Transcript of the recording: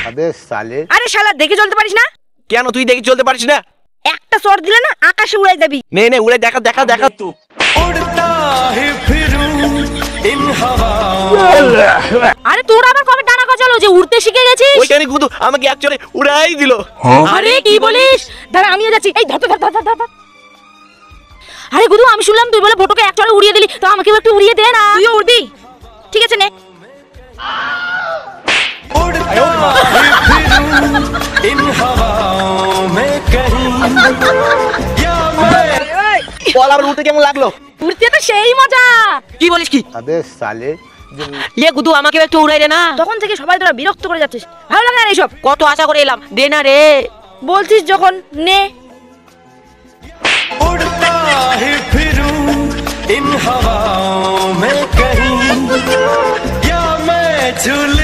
अबे साले। আরে শালা দেখে চলতে পারিস না? কেন তুই দেখে চলতে পারিস না? একটা চড় দিলে না আকাশে উড়াই যাবি। নে নে উড়ে দেখা দেখা দেখা তো। আরে তোর আবার কবে ডানা গজালো যে উড়তে শিখে গেছিস? ওইখানে গুদু আমাকে একচুয়ালি উড়াই দিল। আরে কি বলিস? দাঁড়া আমিও যাচ্ছি। এই ধর ধর ধর ধর ধর। আরে গুদু আমি শুনলাম তুই বলে ফটোকে একচড়ে উড়িয়ে দিলি, তো আমাকেও একটু উড়িয়ে দে না। তুইও উড়বি? ঠিক আছে নে। বল আবার উড়তে কেমন লাগলো? উড়তে তো সেই মজা। কি বলিস কি? अबे साले। ইয়ে গুদু আমাকে একটু উড়াই দে না। তখন থেকে সবাই তোরা বিরক্ত করে যাচ্ছিস, ভালো লাগে না এইসব। কত আশা করে এলাম, দে না রে। বলছিস যখন নে। उड़ता ही फिरूं इन हवाओं में कहीं, या मैं झूल